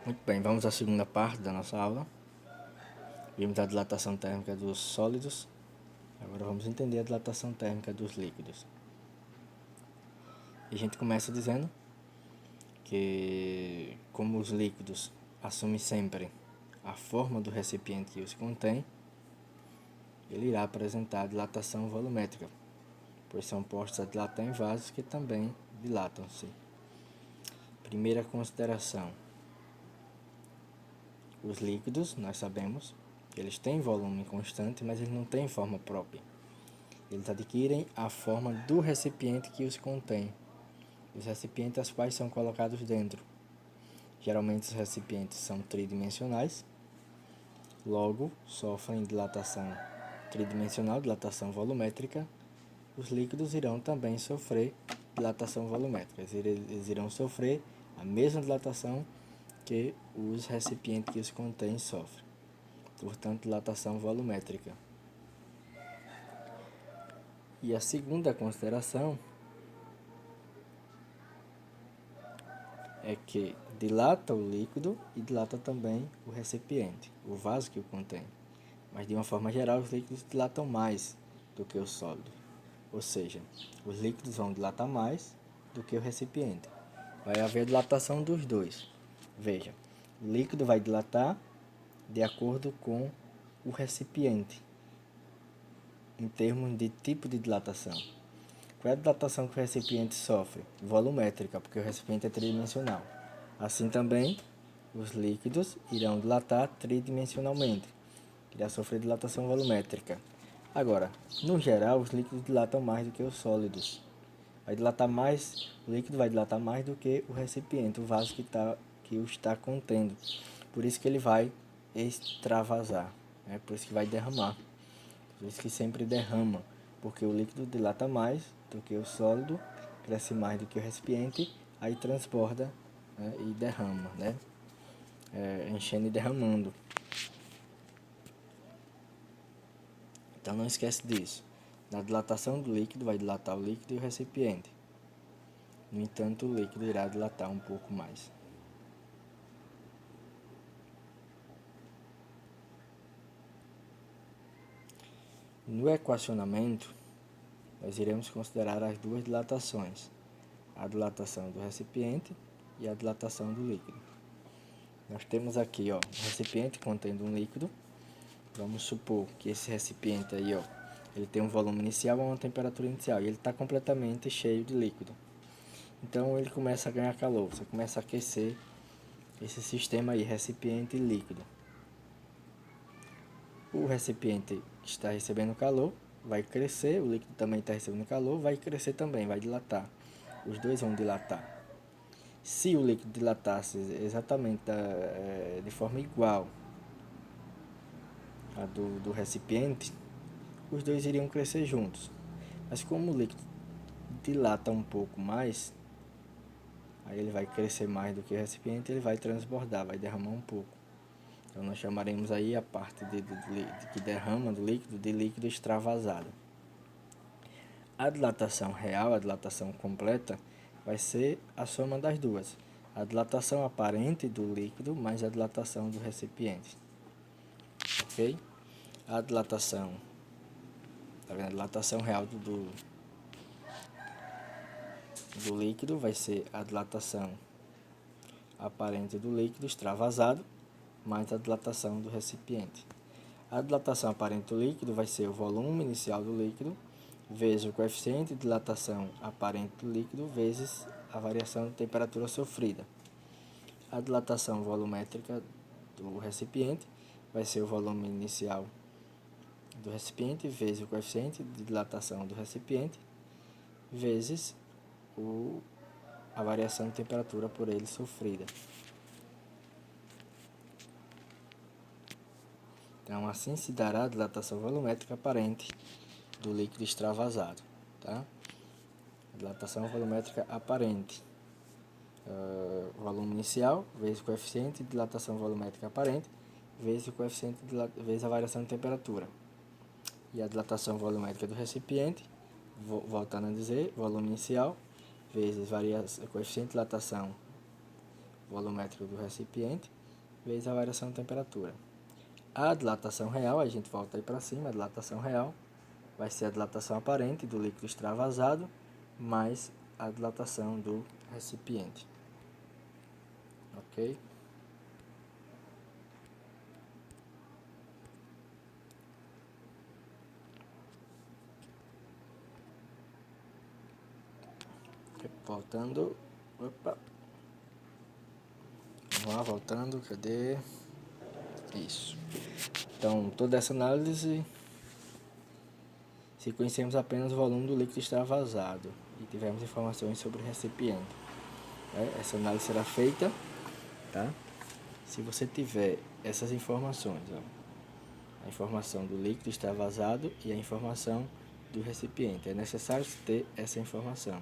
Muito bem, vamos à segunda parte da nossa aula. Vimos a dilatação térmica dos sólidos. Agora vamos entender a dilatação térmica dos líquidos. E a gente começa dizendo que, como os líquidos assumem sempre a forma do recipiente que os contém, ele irá apresentar a dilatação volumétrica, pois são postos a dilatar em vasos que também dilatam-se. Primeira consideração: os líquidos, nós sabemos que eles têm volume constante, mas eles não têm forma própria. Eles adquirem a forma do recipiente que os contém. Os recipientes aos quais são colocados dentro. Geralmente os recipientes são tridimensionais, logo sofrem dilatação tridimensional, dilatação volumétrica. Os líquidos irão também sofrer dilatação volumétrica. Eles irão sofrer a mesma dilatação que os recipientes que os contêm sofrem. Portanto, dilatação volumétrica. E a segunda consideração é que dilata o líquido e dilata também o recipiente, o vaso que o contém. Mas de uma forma geral, os líquidos dilatam mais do que o sólido. Ou seja, os líquidos vão dilatar mais do que o recipiente. Vai haver dilatação dos dois. Veja, o líquido vai dilatar de acordo com o recipiente, em termos de tipo de dilatação. Qual é a dilatação que o recipiente sofre? Volumétrica, porque o recipiente é tridimensional. Assim também, os líquidos irão dilatar tridimensionalmente, irá sofrer dilatação volumétrica. Agora, no geral, os líquidos dilatam mais do que os sólidos. O líquido vai dilatar mais do que o recipiente, o vaso que o está contendo. Por isso que ele vai extravasar, por isso que vai derramar. Por isso que sempre derrama, porque o líquido dilata mais do que o sólido, cresce mais do que o recipiente, aí transborda, e derrama, enchendo e derramando. Então não esquece disso. Na dilatação do líquido vai dilatar o líquido e o recipiente. No entanto, o líquido irá dilatar um pouco mais. No equacionamento, nós iremos considerar as duas dilatações, a dilatação do recipiente e a dilatação do líquido. Nós temos aqui, um recipiente contendo um líquido. Vamos supor que esse recipiente aí, ele tem um volume inicial e uma temperatura inicial, e ele está completamente cheio de líquido. Então ele começa a ganhar calor, você começa a aquecer esse sistema aí, recipiente líquido. O recipiente que está recebendo calor vai crescer, o líquido também está recebendo calor, vai crescer também, vai dilatar. Os dois vão dilatar. Se o líquido dilatasse exatamente de forma igual a do recipiente, os dois iriam crescer juntos. Mas como o líquido dilata um pouco mais, aí ele vai crescer mais do que o recipiente, ele vai transbordar, vai derramar um pouco. Então nós chamaremos aí a parte de que derrama do líquido de líquido extravasado. A dilatação real, a dilatação completa, vai ser a soma das duas. A dilatação aparente do líquido mais a dilatação do recipiente. Ok? A dilatação, tá vendo? A dilatação real do líquido vai ser a dilatação aparente do líquido extravasado mais a dilatação do recipiente. A dilatação aparente do líquido vai ser o volume inicial do líquido vezes o coeficiente de dilatação aparente do líquido vezes a variação de temperatura sofrida. A dilatação volumétrica do recipiente vai ser o volume inicial do recipiente vezes o coeficiente de dilatação do recipiente vezes a variação de temperatura por ele sofrida. Então, assim se dará a dilatação volumétrica aparente do líquido extravasado. Tá? A dilatação volumétrica aparente. Volume inicial vezes o coeficiente de dilatação volumétrica aparente vezes o coeficiente vezes a variação de temperatura. E a dilatação volumétrica do recipiente, voltando a dizer, volume inicial vezes o coeficiente de dilatação volumétrica do recipiente, vezes a variação de temperatura. A dilatação real, a gente volta aí para cima, a dilatação real vai ser a dilatação aparente do líquido extravasado mais a dilatação do recipiente. Ok? Voltando. Opa. Vamos lá, voltando. Cadê? Isso. Então, toda essa análise, se conhecemos apenas o volume do líquido extravasado e tivermos informações sobre o recipiente. Essa análise será feita, tá? Se você tiver essas informações, a informação do líquido extravasado e a informação do recipiente. É necessário ter essa informação.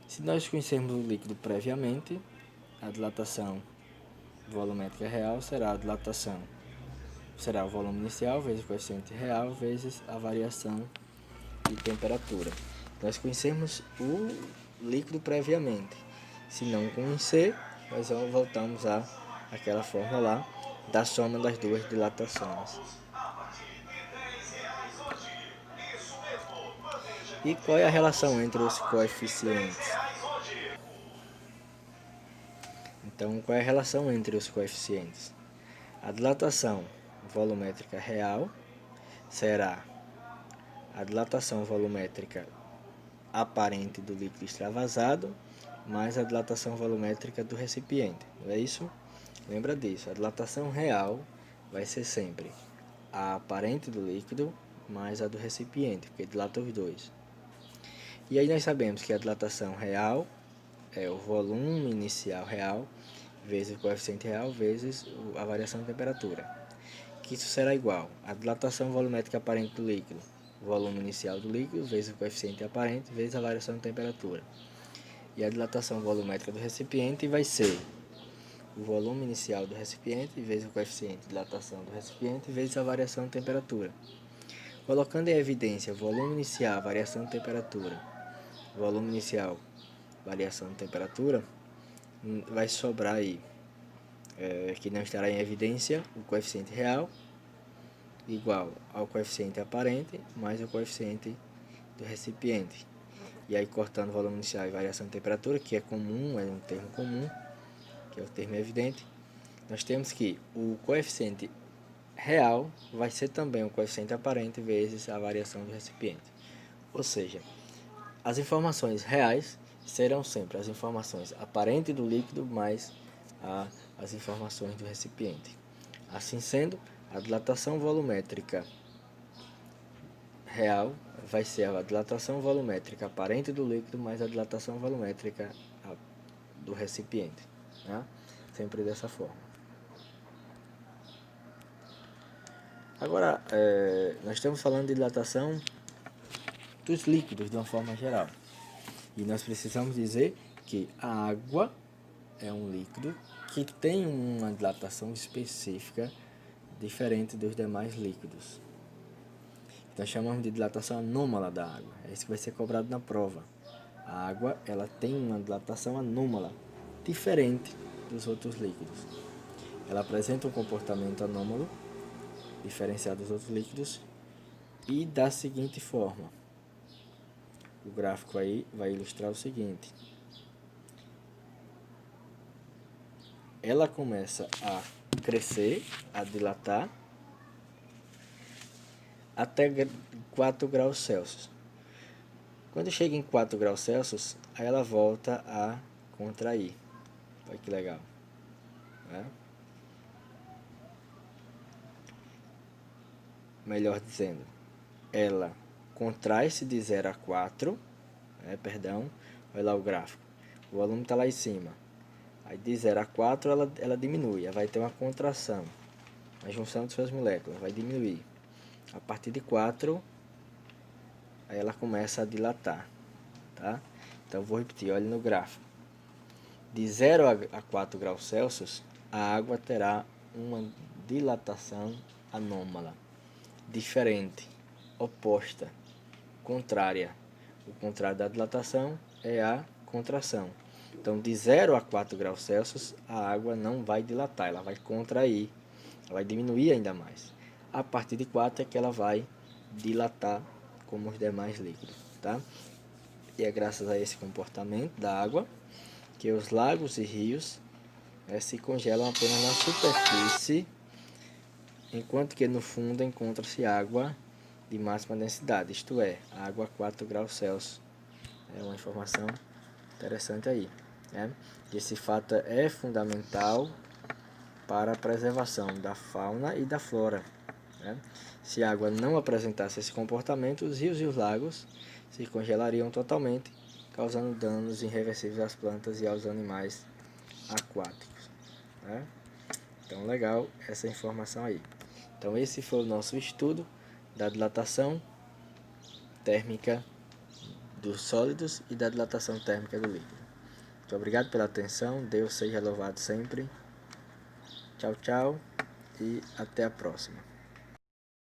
Se nós conhecermos o líquido previamente, a dilatação volumétrica real será a dilatação, será o volume inicial vezes o coeficiente real vezes a variação de temperatura. Nós conhecemos o líquido previamente. Se não conhecer, nós voltamos àquela fórmula lá da soma das duas dilatações. E qual é a relação entre os coeficientes? Então, qual é a relação entre os coeficientes? A dilatação volumétrica real será a dilatação volumétrica aparente do líquido extravasado mais a dilatação volumétrica do recipiente. Não é isso? Lembra disso. A dilatação real vai ser sempre a aparente do líquido mais a do recipiente, porque dilata os dois. E aí nós sabemos que a dilatação real é o volume inicial real vezes o coeficiente real vezes a variação de temperatura. Que isso será igual a dilatação volumétrica aparente do líquido, o volume inicial do líquido vezes o coeficiente aparente vezes a variação de temperatura. E a dilatação volumétrica do recipiente vai ser o volume inicial do recipiente vezes o coeficiente de dilatação do recipiente vezes a variação de temperatura. Colocando em evidência volume inicial, variação de temperatura, volume inicial, variação de temperatura, vai sobrar aí, que não estará em evidência, o coeficiente real igual ao coeficiente aparente mais o coeficiente do recipiente. E aí cortando o volume inicial e variação de temperatura, que é comum, é um termo comum, que é o termo evidente, nós temos que o coeficiente real vai ser também o coeficiente aparente vezes a variação do recipiente. Ou seja, as informações reais serão sempre as informações aparentes do líquido mais as informações do recipiente. Assim sendo, a dilatação volumétrica real vai ser a dilatação volumétrica aparente do líquido mais a dilatação volumétrica do recipiente. Né? Sempre dessa forma. Agora, nós estamos falando de dilatação dos líquidos de uma forma geral. E nós precisamos dizer que a água é um líquido que tem uma dilatação específica diferente dos demais líquidos. Nós chamamos de dilatação anômala da água. É isso que vai ser cobrado na prova. A água ela tem uma dilatação anômala, diferente dos outros líquidos. Ela apresenta um comportamento anômalo, diferenciado dos outros líquidos, e da seguinte forma. O gráfico aí vai ilustrar o seguinte. Ela começa a crescer, a dilatar, até 4 graus Celsius. Quando chega em 4 graus Celsius, aí ela volta a contrair. Olha que legal. Né? Melhor dizendo, ela contrai-se de 0 a 4, olha lá o gráfico. O volume está lá em cima. Aí de 0 a 4 ela diminui, ela vai ter uma contração, a junção de suas moléculas vai diminuir. A partir de 4, aí ela começa a dilatar. Tá? Então vou repetir, olha no gráfico. De 0 a 4 graus Celsius, a água terá uma dilatação anômala, diferente, oposta, contrária. O contrário da dilatação é a contração. Então, de 0 a 4 graus Celsius, a água não vai dilatar, ela vai contrair, ela vai diminuir ainda mais. A partir de 4 é que ela vai dilatar como os demais líquidos, tá? E é graças a esse comportamento da água que os lagos e rios se congelam apenas na superfície, enquanto que no fundo encontra-se água de máxima densidade, isto é, água a 4 graus Celsius. É uma informação interessante aí, né? Esse fato é fundamental para a preservação da fauna e da flora, né? Se a água não apresentasse esse comportamento, os rios e os lagos se congelariam totalmente, causando danos irreversíveis às plantas e aos animais aquáticos, né? Então, legal essa informação aí. Então, esse foi o nosso estudo da dilatação térmica dos sólidos e da dilatação térmica do líquido. Muito obrigado pela atenção. Deus seja louvado sempre. Tchau, tchau e até a próxima.